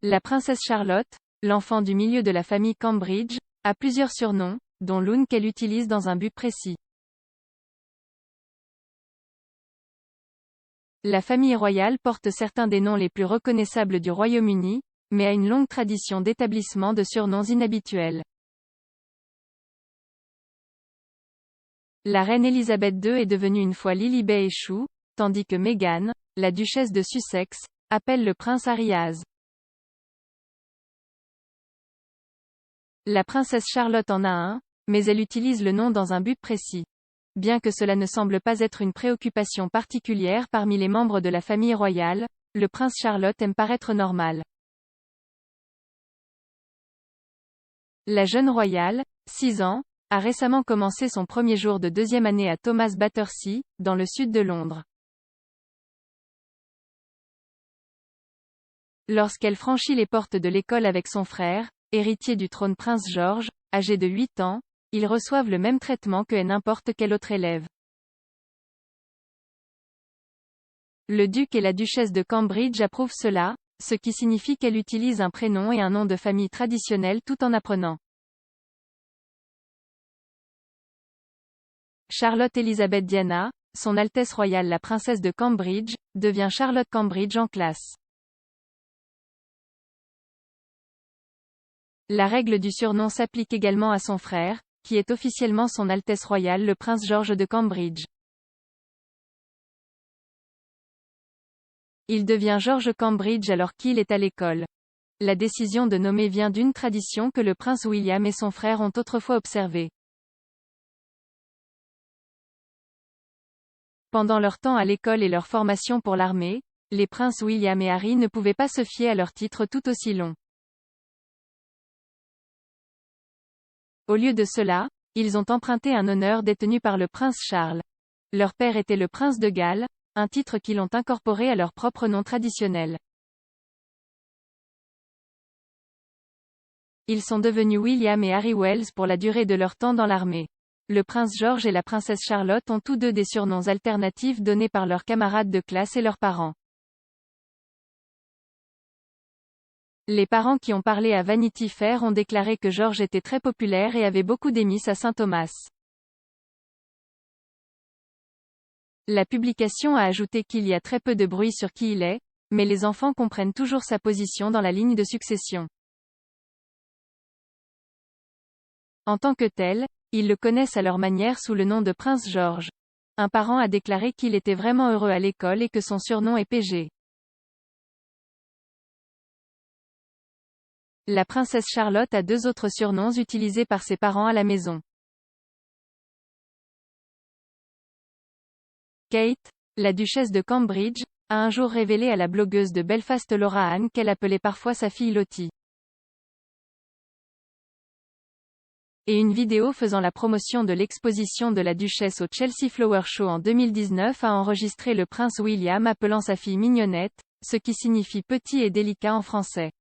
La princesse Charlotte, l'enfant du milieu de la famille Cambridge, a plusieurs surnoms, dont l'une qu'elle utilise dans un but précis. La famille royale porte certains des noms les plus reconnaissables du Royaume-Uni, mais a une longue tradition d'établissement de surnoms inhabituels. La reine Elisabeth II est devenue une fois Lilibet et Chou, tandis que Meghan, la duchesse de Sussex, appelle le prince Ariaz. La princesse Charlotte en a un, mais elle utilise le nom dans un but précis. Bien que cela ne semble pas être une préoccupation particulière parmi les membres de la famille royale, le prince Charlotte aime paraître normal. La jeune royale, 6 ans, a récemment commencé son premier jour de deuxième année à Thomas Battersea, dans le sud de Londres. Lorsqu'elle franchit les portes de l'école avec son frère, héritier du trône prince George, âgé de 8 ans, ils reçoivent le même traitement que n'importe quel autre élève. Le duc et la duchesse de Cambridge approuvent cela, ce qui signifie qu'elle utilise un prénom et un nom de famille traditionnel tout en apprenant. Charlotte Elisabeth Diana, Son Altesse royale la princesse de Cambridge, devient Charlotte Cambridge en classe. La règle du surnom s'applique également à son frère, qui est officiellement Son Altesse royale le prince George de Cambridge. Il devient George Cambridge alors qu'il est à l'école. La décision de nommer vient d'une tradition que le prince William et son frère ont autrefois observée. Pendant leur temps à l'école et leur formation pour l'armée, les princes William et Harry ne pouvaient pas se fier à leur titre tout aussi long. Au lieu de cela, ils ont emprunté un honneur détenu par le prince Charles. Leur père était le prince de Galles, un titre qu'ils ont incorporé à leur propre nom traditionnel. Ils sont devenus William et Harry Wells pour la durée de leur temps dans l'armée. Le prince George et la princesse Charlotte ont tous deux des surnoms alternatifs donnés par leurs camarades de classe et leurs parents. Les parents qui ont parlé à Vanity Fair ont déclaré que George était très populaire et avait beaucoup d'émisses à Saint Thomas. La publication a ajouté qu'il y a très peu de bruit sur qui il est, mais les enfants comprennent toujours sa position dans la ligne de succession. En tant que tel, ils le connaissent à leur manière sous le nom de Prince George. Un parent a déclaré qu'il était vraiment heureux à l'école et que son surnom est PG. La princesse Charlotte a deux autres surnoms utilisés par ses parents à la maison. Kate, la duchesse de Cambridge, a un jour révélé à la blogueuse de Belfast Laura Ann qu'elle appelait parfois sa fille Lottie. Et une vidéo faisant la promotion de l'exposition de la duchesse au Chelsea Flower Show en 2019 a enregistré le prince William appelant sa fille mignonnette, ce qui signifie petit et délicat en français.